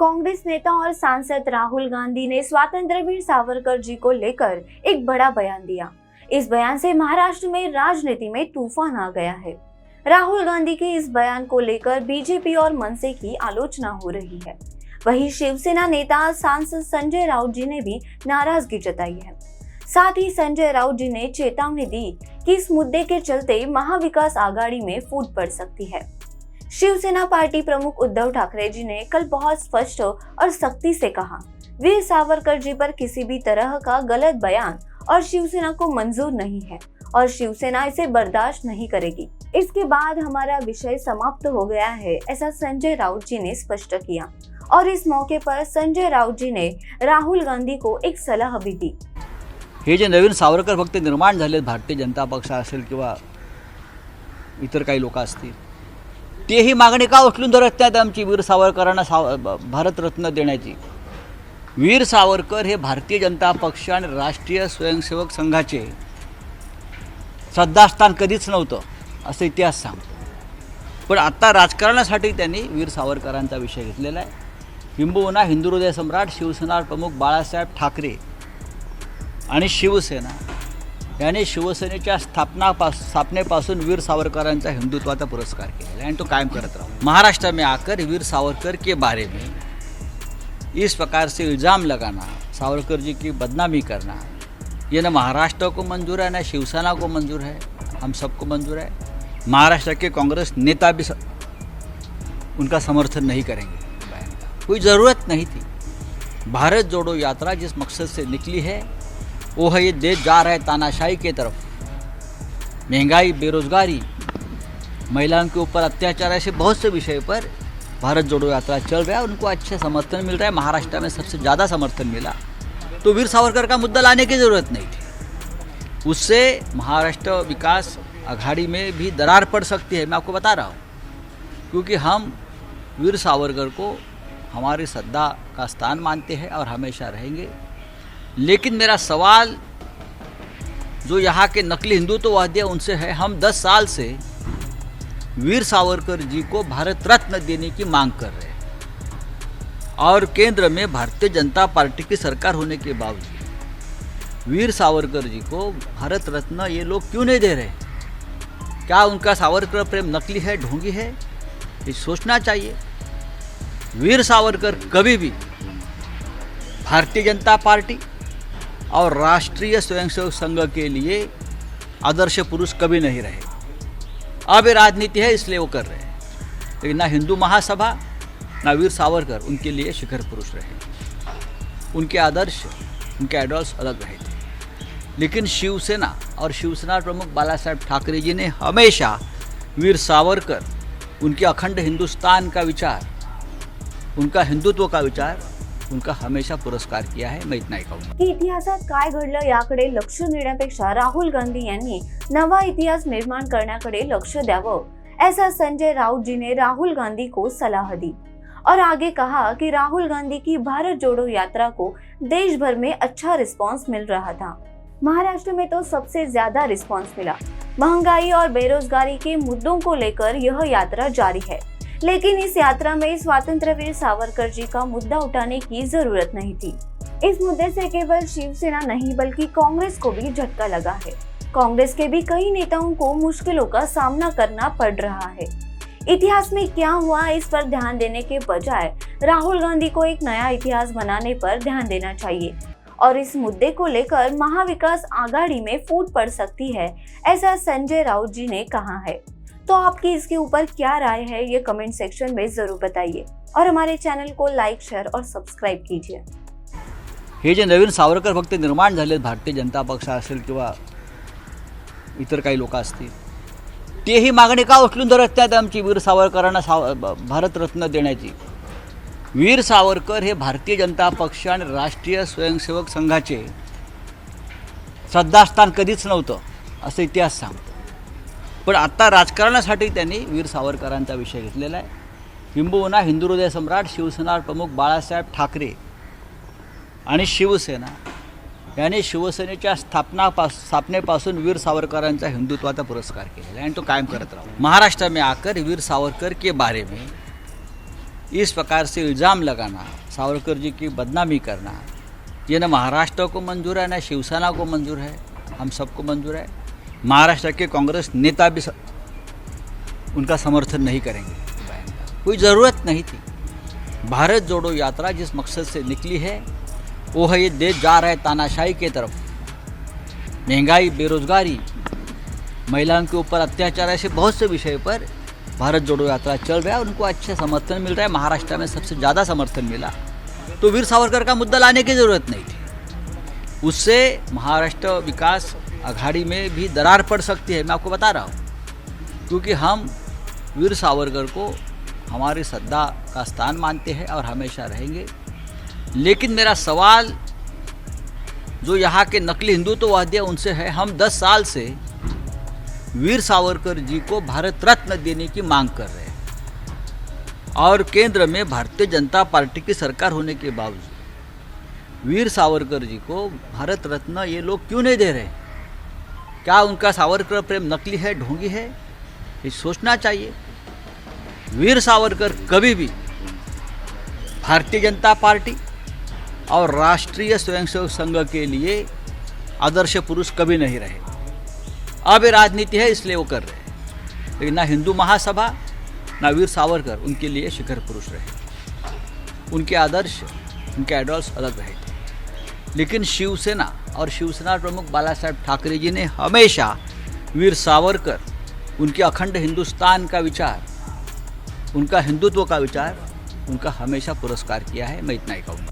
कांग्रेस नेता और सांसद राहुल गांधी ने स्वतंत्र वीर सावरकर जी को लेकर एक बड़ा बयान दिया। इस बयान से महाराष्ट्र में राजनीति में तूफान आ गया है। राहुल गांधी के इस बयान को लेकर बीजेपी और मनसे की आलोचना हो रही है। वहीं शिवसेना नेता सांसद संजय राउत जी ने भी नाराजगी जताई है। साथ ही संजय राउत जी ने चेतावनी दी कि इस मुद्दे के चलते महाविकास आघाड़ी में फूट पड़ सकती है। शिवसेना पार्टी प्रमुख उद्धव ठाकरे जी ने कल बहुत स्पष्ट और सख्ती से कहा, वीर सावरकर जी पर किसी भी तरह का गलत बयान और शिवसेना को मंजूर नहीं है और शिवसेना इसे बर्दाश्त नहीं करेगी। इसके बाद हमारा विषय समाप्त हो गया है, ऐसा संजय राउत जी ने स्पष्ट किया। और इस मौके पर संजय राउत जी ने राहुल गांधी को एक सलाह भी दी। हे जे नवीन सावरकर भक्त निर्माण झालेत, भारतीय जनता पक्ष असेल किंवा इतर काही लोक असतील, तेही मागणी का उचलून धरत नाहीत आमची वीर सावरकरांना भारतरत्न देण्याची? वीर सावरकर हे भारतीय जनता पक्ष आणि राष्ट्रीय स्वयंसेवक संघाचे श्रद्धास्थान कधीच नव्हतं असं इतिहास सांगतो। पण आता राजकारणासाठी त्यांनी वीर सावरकरांचा विषय घेतलेला आहे। किंबहुना हिंदू हृदय सम्राट शिवसेना प्रमुख बाळासाहेब ठाकरे आणि शिवसेना याने शिवसेनेच्या स्थापनेपासून वीर सावरकरांचा हिंदुत्वाचा पुरस्कार केला आणि तो कायम करत रहा। महाराष्ट्र में आकर वीर सावरकर के बारे में इस प्रकार से इल्ज़ाम लगाना, सावरकर जी की बदनामी करना, ये न महाराष्ट्र को मंजूर है न शिवसेना को मंजूर है, हम सबको मंजूर है। महाराष्ट्र के कांग्रेस नेता भी उनका समर्थन नहीं करेंगे। कोई ज़रूरत नहीं थी। भारत जोड़ो यात्रा जिस मकसद से निकली है वो है ये देश जा रहा है तानाशाही की तरफ। महंगाई, बेरोजगारी, महिलाओं के ऊपर अत्याचार, ऐसे बहुत से विषय पर भारत जोड़ो यात्रा चल रहा है। उनको अच्छा समर्थन मिल रहा है, महाराष्ट्र में सबसे ज़्यादा समर्थन मिला। तो वीर सावरकर का मुद्दा लाने की ज़रूरत नहीं थी। उससे महाराष्ट्र विकास आघाड़ी में भी दरार पड़ सकती है, मैं आपको बता रहा हूँ। क्योंकि हम वीर सावरकर को हमारी श्रद्धा का स्थान मानते हैं और हमेशा रहेंगे। लेकिन मेरा सवाल जो यहाँ के नकली हिंदुत्ववादी उनसे है, हम 10 साल से वीर सावरकर जी को भारत रत्न देने की मांग कर रहे हैं और केंद्र में भारतीय जनता पार्टी की सरकार होने के बावजूद वीर सावरकर जी को भारत रत्न ये लोग क्यों नहीं दे रहे? क्या उनका सावरकर प्रेम नकली है, ढोंगी है? ये सोचना चाहिए। वीर सावरकर कभी भी भारतीय जनता पार्टी और राष्ट्रीय स्वयंसेवक संघ के लिए आदर्श पुरुष कभी नहीं रहे। अब ये राजनीति है इसलिए वो कर रहे हैं, लेकिन ना हिंदू महासभा ना वीर सावरकर उनके लिए शिखर पुरुष रहे। उनके आदर्श, उनके आइडल्स अलग रहे थे। लेकिन शिवसेना और शिवसेना प्रमुख बाळासाहेब ठाकरे जी ने हमेशा वीर सावरकर, उनके अखंड हिंदुस्तान का विचार, उनका हिंदुत्व का विचार, उनका हमेशा पुरस्कार किया है। मैं इतना ही कहूँगा की इतिहासात काय घडलं याकडे लक्ष देण्यापेक्षा राहुल गांधी यांनी नवा इतिहास निर्माण करण्याकडे लक्ष द्यावं, ऐसा संजय राउत जी ने राहुल गांधी को सलाह दी। और आगे कहा कि राहुल गांधी की भारत जोड़ो यात्रा को देश भर में अच्छा रिस्पांस मिल रहा था। महाराष्ट्र में तो सबसे ज्यादा रिस्पांस मिला। महंगाई और बेरोजगारी के मुद्दों को लेकर यह यात्रा जारी है, लेकिन इस यात्रा में स्वतंत्र वीर सावरकर जी का मुद्दा उठाने की जरूरत नहीं थी। इस मुद्दे से केवल शिवसेना नहीं बल्कि कांग्रेस को भी झटका लगा है। कांग्रेस के भी कई नेताओं को मुश्किलों का सामना करना पड़ रहा है। इतिहास में क्या हुआ इस पर ध्यान देने के बजाय राहुल गांधी को एक नया इतिहास बनाने पर ध्यान देना चाहिए और इस मुद्दे को लेकर महाविकास आघाड़ी में फूट पड़ सकती है, ऐसा संजय राउत जी ने कहा है। तो आपकी इसके ऊपर क्या राय है, ये कमेंट सेक्शन में जरूर बताइए और हमारे चैनल को लाइक, शेयर और सब्सक्राइब कीजिए। हे जे नवीन सावरकर भक्त निर्माण झालेत, भारतीय जनता पक्ष असेल किंवा इतर काही लोक असतील, तेही मागणी का उचलून धरत नाहीत आमची वीर सावरकरांना भारतरत्न देण्याची? वीर सावरकर हे भारतीय जनता पक्ष आणि राष्ट्रीय स्वयंसेवक संघाचे श्रद्धास्थान कधीच नव्हतं असं इतिहास सांगतो। पण आता राजकारणासाठी त्यांनी वीर सावरकरांचा विषय घेतलेला आहे। किंबहुना हिंदू हृदय सम्राट शिवसेना प्रमुख बाळासाहेब ठाकरे आणि शिवसेना याने शिवसेनेच्या स्थापनेपासून वीर सावरकरांचा हिंदुत्वाचा पुरस्कार केला आणि तो कायम करत रहा। महाराष्ट्र में आकर वीर सावरकर के बारे में इस प्रकार से इल्ज़ाम लगाना, सावरकर जी की बदनामी करना, ये न महाराष्ट्र को मंजूर है, न शिवसेना को मंजूर है, हम सबको मंजूर है। महाराष्ट्र के कांग्रेस नेता भी उनका समर्थन नहीं करेंगे। कोई ज़रूरत नहीं थी। भारत जोड़ो यात्रा जिस मकसद से निकली है वो है, ये देश जा रहा है तानाशाही के तरफ। महंगाई, बेरोजगारी, महिलाओं के ऊपर अत्याचार, ऐसे बहुत से विषय पर भारत जोड़ो यात्रा चल रहा है। उनको अच्छा समर्थन मिल रहा है। महाराष्ट्र में सबसे ज़्यादा समर्थन मिला, तो वीर सावरकर का मुद्दा लाने की ज़रूरत नहीं थी। उससे महाराष्ट्र विकास अघाड़ी में भी दरार पड़ सकती है, मैं आपको बता रहा हूँ, क्योंकि हम वीर सावरकर को हमारी श्रद्धा का स्थान मानते हैं और हमेशा रहेंगे। लेकिन मेरा सवाल जो यहाँ के नकली हिंदुत्ववादी उनसे है, हम 10 साल से वीर सावरकर जी को भारत रत्न देने की मांग कर रहे हैं और केंद्र में भारतीय जनता पार्टी की सरकार होने के बावजूद वीर सावरकर जी को भारत रत्न ये लोग क्यों नहीं दे रहे? क्या उनका सावरकर प्रेम नकली है, ढोंगी है? ये सोचना चाहिए। वीर सावरकर कभी भी भारतीय जनता पार्टी और राष्ट्रीय स्वयंसेवक संघ के लिए आदर्श पुरुष कभी नहीं रहे। अब ये राजनीति है इसलिए वो कर रहे हैं, लेकिन ना हिंदू महासभा ना वीर सावरकर उनके लिए शिखर पुरुष रहे। उनके आदर्श, उनके आइडल्स अलग रहे थे। लेकिन शिवसेना और शिवसेना प्रमुख बाला साहेब ठाकरे जी ने हमेशा वीर सावरकर, उनके अखंड हिंदुस्तान का विचार, उनका हिंदुत्व का विचार, उनका हमेशा पुरस्कार किया है। मैं इतना ही कहूँगा।